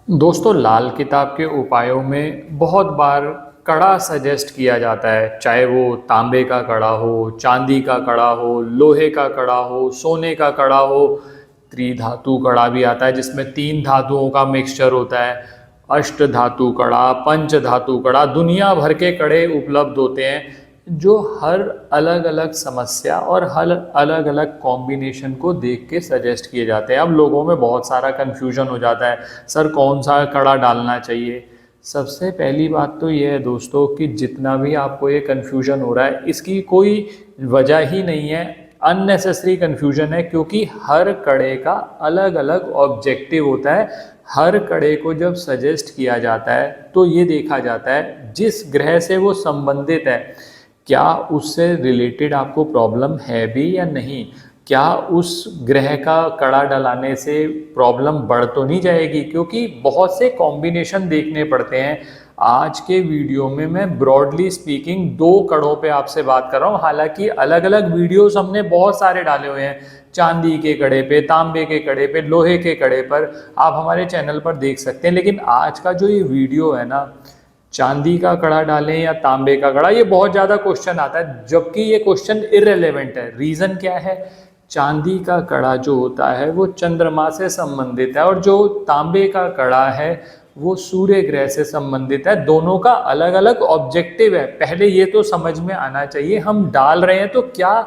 दोस्तों, लाल किताब के उपायों में बहुत बार कड़ा सजेस्ट किया जाता है, चाहे वो तांबे का कड़ा हो, चांदी का कड़ा हो, लोहे का कड़ा हो, सोने का कड़ा हो। त्रिधातु कड़ा भी आता है जिसमें 3 धातुओं का मिक्सचर होता है। अष्ट धातु कड़ा, पंच धातु कड़ा, दुनिया भर के कड़े उपलब्ध होते हैं जो हर अलग अलग समस्या और हर अलग अलग कॉम्बिनेशन को देख के सजेस्ट किए जाते हैं। अब लोगों में बहुत सारा कन्फ्यूजन हो जाता है, सर कौन सा कड़ा डालना चाहिए। सबसे पहली बात तो ये है दोस्तों कि जितना भी आपको ये कन्फ्यूजन हो रहा है इसकी कोई वजह ही नहीं है, अननेसेसरी कन्फ्यूजन है, क्योंकि हर कड़े का अलग अलग ऑब्जेक्टिव होता है। हर कड़े को जब सजेस्ट किया जाता है तो ये देखा जाता है जिस ग्रह से वो संबंधित है, क्या उससे रिलेटेड आपको प्रॉब्लम है भी या नहीं, क्या उस ग्रह का कड़ा डलाने से प्रॉब्लम बढ़ तो नहीं जाएगी, क्योंकि बहुत से कॉम्बिनेशन देखने पड़ते हैं। आज के वीडियो में मैं ब्रॉडली स्पीकिंग 2 कड़ों पे आपसे बात कर रहा हूँ, हालांकि अलग अलग वीडियोस हमने बहुत सारे डाले हुए हैं, चांदी के कड़े पे, तांबे के कड़े पे, लोहे के कड़े पर, आप हमारे चैनल पर देख सकते हैं। लेकिन आज का जो ये वीडियो है ना, चांदी का कड़ा डालें या तांबे का कड़ा, ये बहुत ज़्यादा क्वेश्चन आता है, जबकि ये क्वेश्चन इररिलेवेंट है। रीज़न क्या है? चांदी का कड़ा जो होता है वो चंद्रमा से संबंधित है और जो तांबे का कड़ा है वो सूर्य ग्रह से संबंधित है। दोनों का अलग अलग ऑब्जेक्टिव है। पहले ये तो समझ में आना चाहिए हम डाल रहे हैं तो क्या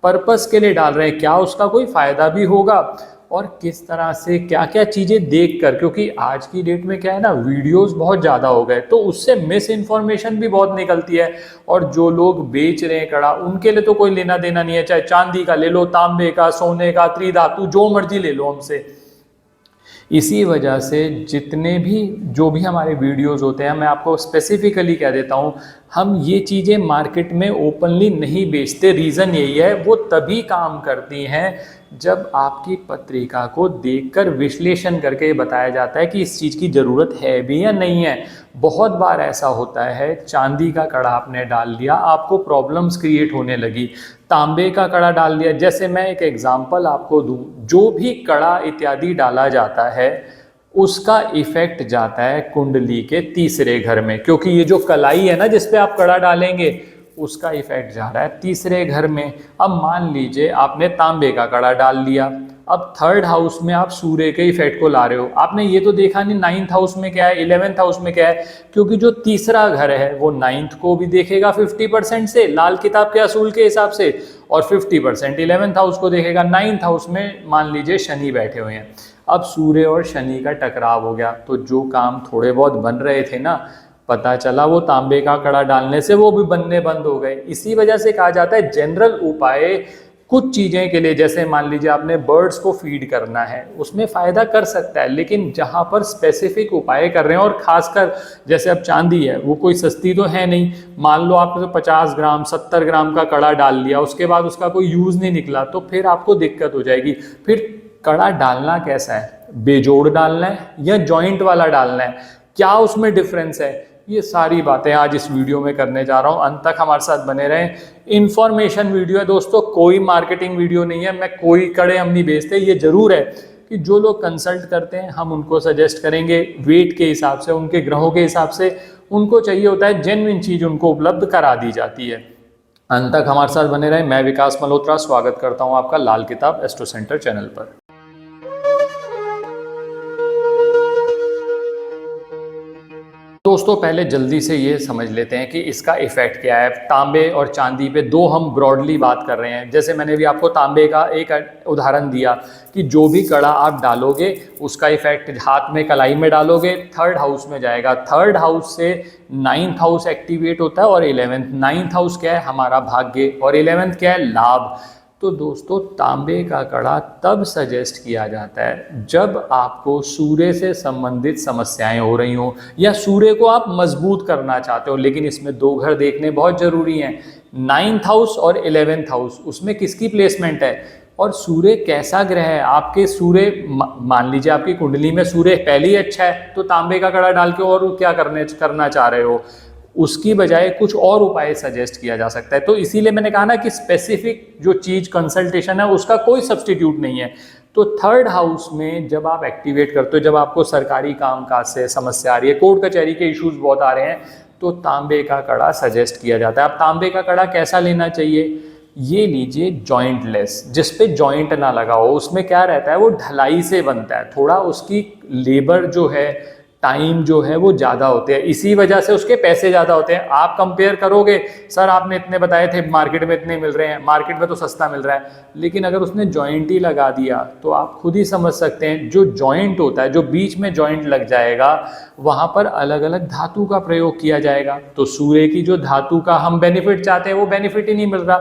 पर्पस के लिए डाल रहे हैं, क्या उसका कोई फायदा भी होगा और किस तरह से क्या क्या चीज़ें देखकर, क्योंकि आज की डेट में क्या है ना, वीडियोस बहुत ज़्यादा हो गए तो उससे मिस इन्फॉर्मेशन भी बहुत निकलती है। और जो लोग बेच रहे हैं कड़ा, उनके लिए तो कोई लेना देना नहीं है, चाहे चांदी का ले लो, तांबे का, सोने का, त्रिधातु, जो मर्जी ले लो हमसे। इसी वजह से जितने भी जो भी हमारे वीडियोस होते हैं, मैं आपको स्पेसिफिकली कह देता हूँ, हम ये चीज़ें मार्केट में ओपनली नहीं बेचते। रीज़न यही है, वो तभी काम करती हैं जब आपकी पत्रिका को देखकर विश्लेषण करके बताया जाता है कि इस चीज़ की ज़रूरत है भी या नहीं है। बहुत बार ऐसा होता है, चांदी का कड़ा आपने डाल दिया, आपको प्रॉब्लम्स क्रिएट होने लगी। तांबे का कड़ा डाल दिया, जैसे मैं एक एग्जांपल आपको दूं, जो भी कड़ा इत्यादि डाला जाता है उसका इफेक्ट जाता है कुंडली के तीसरे घर में, क्योंकि ये जो कलाई है ना जिस पे आप कड़ा डालेंगे उसका इफेक्ट जा रहा है तीसरे घर में। अब मान लीजिए आपने तांबे का कड़ा डाल लिया, अब 3rd हाउस में आप सूर्य के इफेक्ट को ला रहे हो। आपने ये तो देखा नहीं 9th हाउस में क्या है, 11th हाउस में क्या है, क्योंकि जो तीसरा घर है वो 9th को भी देखेगा 50% से लाल किताब के असूल के हिसाब से, और 50% 11th हाउस को देखेगा। 9th हाउस में मान लीजिए शनि बैठे हुए हैं, अब सूर्य और शनि का टकराव हो गया, तो जो काम थोड़े बहुत बन रहे थे ना, पता चला वो तांबे का कड़ा डालने से वो भी बनने बंद हो गए। इसी वजह से कहा जाता है जनरल उपाय कुछ चीज़ें के लिए, जैसे मान लीजिए आपने बर्ड्स को फीड करना है, उसमें फ़ायदा कर सकता है, लेकिन जहाँ पर स्पेसिफिक उपाय कर रहे हैं, और ख़ासकर जैसे अब चांदी है वो कोई सस्ती तो है नहीं, मान लो आपने तो 50 ग्राम 70 ग्राम का कड़ा डाल लिया, उसके बाद उसका कोई यूज़ नहीं निकला, तो फिर आपको दिक्कत हो जाएगी। फिर कड़ा डालना कैसा है, बेजोड़ डालना है या जॉइंट वाला डालना है, क्या उसमें डिफरेंस है, ये सारी बातें आज इस वीडियो में करने जा रहा हूँ। अंत तक हमारे साथ बने रहें। इन्फॉर्मेशन वीडियो है दोस्तों, कोई मार्केटिंग वीडियो नहीं है। मैं कोई कड़े हम नहीं बेचते। ये जरूर है कि जो लोग कंसल्ट करते हैं हम उनको सजेस्ट करेंगे वेट के हिसाब से, उनके ग्रहों के हिसाब से। उनको चाहिए होता है जेन्युइन चीज़ उनको उपलब्ध करा दी जाती है। अंत तक हमारे साथ बने रहें। मैं विकास मल्होत्रा स्वागत करता हूँ आपका लाल किताब एस्ट्रो सेंटर चैनल पर। दोस्तों, पहले जल्दी से ये समझ लेते हैं कि इसका इफेक्ट क्या है। तांबे और चांदी पे 2 हम ब्रॉडली बात कर रहे हैं। जैसे मैंने भी आपको तांबे का एक उदाहरण दिया कि जो भी कड़ा आप डालोगे उसका इफेक्ट हाथ में कलाई में डालोगे 3rd हाउस में जाएगा। 3rd हाउस से 9th हाउस एक्टिवेट होता है और 11th। 9th हाउस क्या है, हमारा भाग्य, और 11th क्या है, लाभ। तो दोस्तों, तांबे का कड़ा तब सजेस्ट किया जाता है जब आपको सूर्य से संबंधित समस्याएं हो रही हो या सूर्य को आप मजबूत करना चाहते हो। लेकिन इसमें 2 घर देखने बहुत जरूरी हैं, 9th हाउस और 11th हाउस, उसमें किसकी प्लेसमेंट है और सूर्य कैसा ग्रह है। आपके सूर्य, मान लीजिए आपकी कुंडली में सूर्य पहले ही अच्छा है, तो तांबे का कड़ा डाल के और क्या करना चाह रहे हो, उसकी बजाय कुछ और उपाय सजेस्ट किया जा सकता है। तो इसीलिए मैंने कहा ना कि स्पेसिफिक जो चीज़ कंसल्टेशन है उसका कोई सब्स्टिट्यूट नहीं है। तो थर्ड हाउस में जब आप एक्टिवेट करते हो, जब आपको सरकारी कामकाज से समस्या आ रही है, कोर्ट कचहरी के इश्यूज बहुत आ रहे हैं, तो तांबे का कड़ा सजेस्ट किया जाता है। अब तांबे का कड़ा कैसा लेना चाहिए? ये लीजिए जॉइंटलेस, जिस पे जॉइंट ना लगा हो। उसमें क्या रहता है, वो ढलाई से बनता है, थोड़ा उसकी लेबर जो है, टाइम जो है वो ज़्यादा होते हैं, इसी वजह से उसके पैसे ज़्यादा होते हैं। आप कंपेयर करोगे, सर आपने इतने बताए थे, मार्केट में इतने मिल रहे हैं, मार्केट में तो सस्ता मिल रहा है, लेकिन अगर उसने जॉइंट ही लगा दिया तो आप खुद ही समझ सकते हैं, जो जॉइंट होता है, जो बीच में जॉइंट लग जाएगा, वहाँ पर अलग अलग धातु का प्रयोग किया जाएगा, तो सूर्य की जो धातु का हम बेनिफिट चाहते हैं वो बेनिफिट ही नहीं मिल रहा।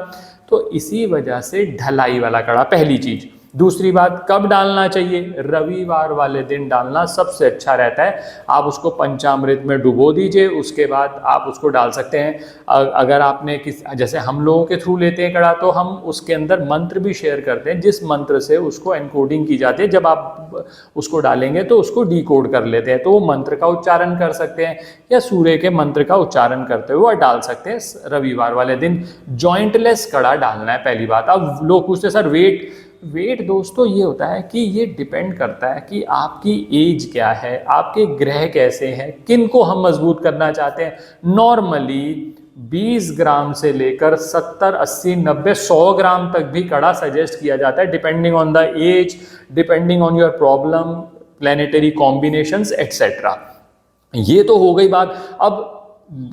तो इसी वजह से ढलाई वाला कड़ा, पहली चीज। दूसरी बात, कब डालना चाहिए? रविवार वाले दिन डालना सबसे अच्छा रहता है। आप उसको पंचामृत में डुबो दीजिए, उसके बाद आप उसको डाल सकते हैं। अगर आपने जैसे हम लोगों के थ्रू लेते हैं कड़ा, तो हम उसके अंदर मंत्र भी शेयर करते हैं, जिस मंत्र से उसको एनकोडिंग की जाती है, जब आप उसको डालेंगे तो उसको डिकोड कर लेते हैं, तो वो मंत्र का उच्चारण कर सकते हैं या सूर्य के मंत्र का उच्चारण करते हुए डाल सकते हैं। रविवार वाले दिन जॉइंटलेस कड़ा डालना है, पहली बात। अब लोग पूछते हैं सर वेट दोस्तों, ये होता है कि ये डिपेंड करता है कि आपकी एज क्या है, आपके ग्रह कैसे हैं, किन को हम मजबूत करना चाहते हैं। नॉर्मली 20 ग्राम से लेकर 70, 80, 90, 100 ग्राम तक भी कड़ा सजेस्ट किया जाता है, depending on the age, depending on your problem, planetary combinations etcetera. ये तो हो गई बात। अब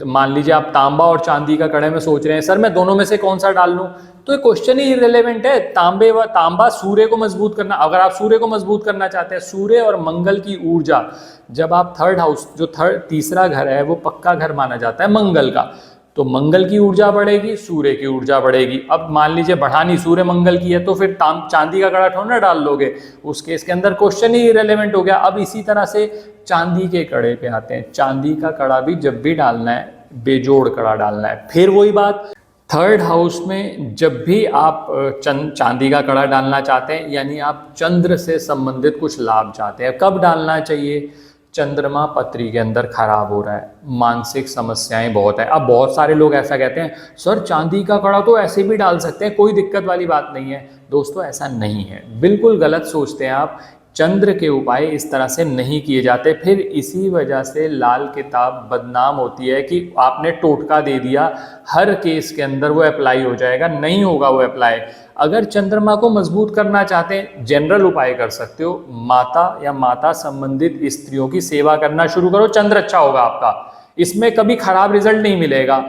मान लीजिए आप तांबा और चांदी का कड़े में सोच रहे हैं, सर मैं दोनों में से कौन सा डाल लूं, तो ये क्वेश्चन ही इररिलेवेंट है। तांबा सूर्य को मजबूत करना, अगर आप सूर्य को मजबूत करना चाहते हैं, सूर्य और मंगल की ऊर्जा, जब आप थर्ड हाउस, जो तीसरा घर है, वो पक्का घर माना जाता है मंगल का, तो मंगल की ऊर्जा बढ़ेगी, सूर्य की ऊर्जा बढ़ेगी। अब मान लीजिए बढ़ानी सूर्य मंगल की है, तो फिर चांदी का कड़ा थोड़ा ना डाल लोगे, उस केस के अंदर क्वेश्चन ही इररिलेवेंट हो गया। अब इसी तरह से चांदी के कड़े पे आते हैं। चांदी का कड़ा भी जब भी डालना है, बेजोड़ कड़ा डालना है। फिर वही बात, थर्ड हाउस में जब भी आप चांदी का कड़ा डालना चाहते हैं, यानी आप चंद्र से संबंधित कुछ लाभ चाहते हैं, कब डालना चाहिए? चंद्रमा पत्री के अंदर खराब हो रहा है, मानसिक समस्याएं बहुत है। अब बहुत सारे लोग ऐसा कहते हैं, सर चांदी का कड़ा तो ऐसे भी डाल सकते हैं, कोई दिक्कत वाली बात नहीं है। दोस्तों ऐसा नहीं है, बिल्कुल गलत सोचते हैं आप। चंद्र के उपाय इस तरह से नहीं किए जाते। फिर इसी वजह से लाल किताब बदनाम होती है कि आपने टोटका दे दिया, हर केस के अंदर वो अप्लाई हो जाएगा। नहीं होगा वो अप्लाई। अगर चंद्रमा को मजबूत करना चाहते हैं, जनरल उपाय कर सकते हो। माता या माता संबंधित स्त्रियों की सेवा करना शुरू करो, चंद्र अच्छा होगा आपका, इसमें कभी खराब रिजल्ट नहीं मिलेगा।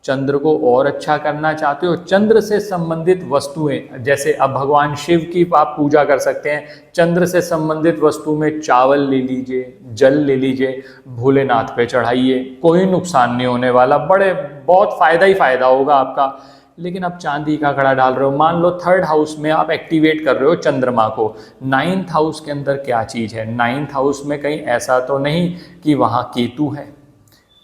चंद्र को और अच्छा करना चाहते हो, चंद्र से संबंधित वस्तुएं, जैसे अब भगवान शिव की आप पूजा कर सकते हैं, चंद्र से संबंधित वस्तु में चावल ले लीजिए, जल ले लीजिए, भोलेनाथ पे चढ़ाइए, कोई नुकसान नहीं होने वाला, बहुत फायदा ही फायदा होगा आपका। लेकिन अब चांदी का कड़ा डाल रहे हो, मान लो थर्ड हाउस में आप एक्टिवेट कर रहे हो चंद्रमा को, नाइन्थ हाउस के अंदर क्या चीज़ है? नाइन्थ हाउस में कहीं ऐसा तो नहीं कि वहाँ केतु है,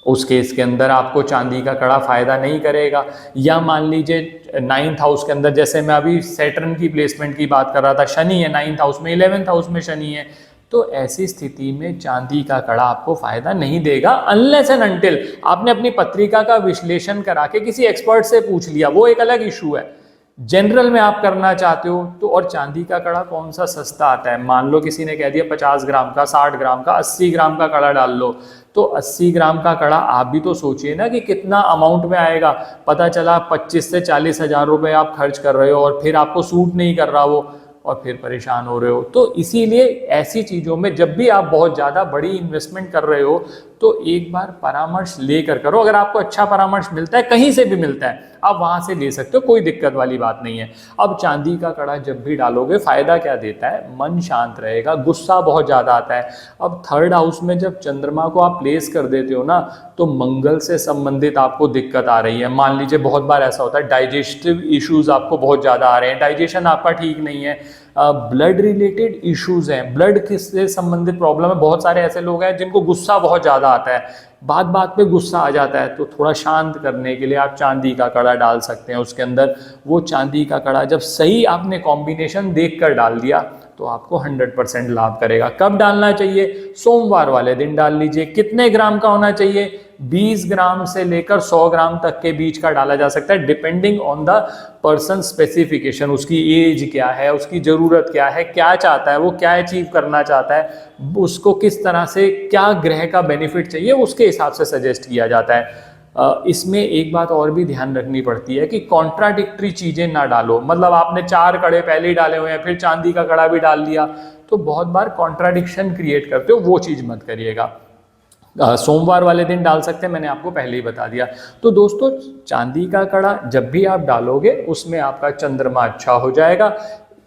उस केस के अंदर आपको चांदी का कड़ा फायदा नहीं करेगा। या मान लीजिए नाइन्थ हाउस के अंदर, जैसे मैं अभी सैटर्न की प्लेसमेंट की बात कर रहा था, शनि है नाइन्थ हाउस में, 11th हाउस में शनि है, तो ऐसी स्थिति में चांदी का कड़ा आपको फायदा नहीं देगा, अनलेस एंड अनटिल आपने अपनी पत्रिका का विश्लेषण करा के किसी एक्सपर्ट से पूछ लिया, वो एक अलग इशू है। जनरल में आप करना चाहते हो तो, और चांदी का कड़ा कौन सा सस्ता आता है? मान लो किसी ने कह दिया 50 ग्राम का, 60 ग्राम का, 80 ग्राम का कड़ा डाल लो, तो 80 ग्राम का कड़ा आप भी तो सोचिए ना कि कितना अमाउंट में आएगा। पता चला 25 से 40 हजार रुपये आप खर्च कर रहे हो और फिर आपको सूट नहीं कर रहा वो, और फिर परेशान हो रहे हो। तो इसीलिए ऐसी चीज़ों में जब भी आप बहुत ज़्यादा बड़ी इन्वेस्टमेंट कर रहे हो, तो एक बार परामर्श लेकर करो। अगर आपको अच्छा परामर्श मिलता है, कहीं से भी मिलता है, आप वहाँ से ले सकते हो, कोई दिक्कत वाली बात नहीं है। अब चांदी का कड़ा जब भी डालोगे, फ़ायदा क्या देता है? मन शांत रहेगा, गुस्सा बहुत ज़्यादा आता है। अब थर्ड हाउस में जब चंद्रमा को आप प्लेस कर देते हो ना, तो मंगल से संबंधित आपको दिक्कत आ रही है। मान लीजिए बहुत बार ऐसा होता है, डाइजेस्टिव इश्यूज आपको बहुत ज़्यादा आ रहे हैं, डाइजेशन आपका ठीक नहीं है, ब्लड रिलेटेड इश्यूज हैं, ब्लड से संबंधित प्रॉब्लम है। बहुत सारे ऐसे लोग हैं जिनको गुस्सा बहुत ज़्यादा आता है, बात बात पे गुस्सा आ जाता है, तो थोड़ा शांत करने के लिए आप चांदी का कड़ा डाल सकते हैं उसके अंदर। वो चांदी का कड़ा जब सही आपने कॉम्बिनेशन देखकर डाल दिया, तो आपको 100% लाभ करेगा। कब डालना चाहिए? सोमवार वाले दिन डाल लीजिए। कितने ग्राम का होना चाहिए? 20 ग्राम से लेकर 100 ग्राम तक के बीच का डाला जा सकता है, depending on the person specification. उसकी एज क्या है, उसकी ज़रूरत क्या है, क्या चाहता है, वो क्या अचीव करना चाहता है, उसको किस तरह से क्या ग्रह का बेनिफिट चाहिए, उसके हिसाब से सजेस्ट किया जाता है। इसमें एक बात और भी ध्यान रखनी पड़ती है कि कॉन्ट्राडिक्टरी चीज़ें ना डालो। मतलब आपने 4 कड़े पहले ही डाले हुए हैं, फिर चांदी का कड़ा भी डाल दिया, तो बहुत बार कॉन्ट्राडिक्शन क्रिएट करते हो, वो चीज़ मत करिएगा। सोमवार वाले दिन डाल सकते हैं, मैंने आपको पहले ही बता दिया। तो दोस्तों, चांदी का कड़ा जब भी आप डालोगे उसमें आपका चंद्रमा अच्छा हो जाएगा।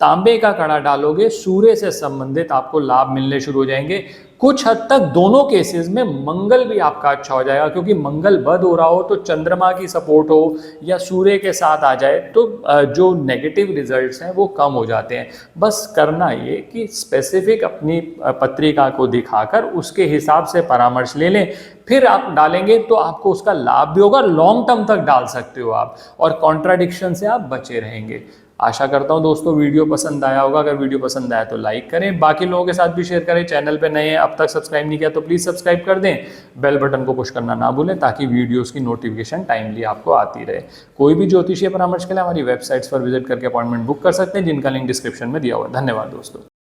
तांबे का कड़ा डालोगे, सूर्य से संबंधित आपको लाभ मिलने शुरू हो जाएंगे। कुछ हद तक दोनों केसेस में मंगल भी आपका अच्छा हो जाएगा, क्योंकि मंगल बद हो रहा हो तो चंद्रमा की सपोर्ट हो या सूर्य के साथ आ जाए तो जो नेगेटिव रिजल्ट्स हैं वो कम हो जाते हैं। बस करना ये कि स्पेसिफिक अपनी पत्रिका को दिखाकर उसके हिसाब से परामर्श ले लें, फिर आप डालेंगे तो आपको उसका लाभ भी होगा, लॉन्ग टर्म तक डाल सकते हो आप, और कॉन्ट्राडिक्शन से आप बचे रहेंगे। आशा करता हूं दोस्तों वीडियो पसंद आया होगा। अगर वीडियो पसंद आया तो लाइक करें, बाकी लोगों के साथ भी शेयर करें। चैनल पे नए हैं, अब तक सब्सक्राइब नहीं किया तो प्लीज़ सब्सक्राइब कर दें। बेल बटन को पुश करना ना भूलें ताकि वीडियोस की नोटिफिकेशन टाइमली आपको आती रहे। कोई भी ज्योतिषीय परामर्श के लिए हमारी वेबसाइट्स पर विजिट करके अपॉइंटमेंट बुक कर सकते हैं, जिनका लिंक डिस्क्रिप्शन में दिया हुआ है। धन्यवाद दोस्तों।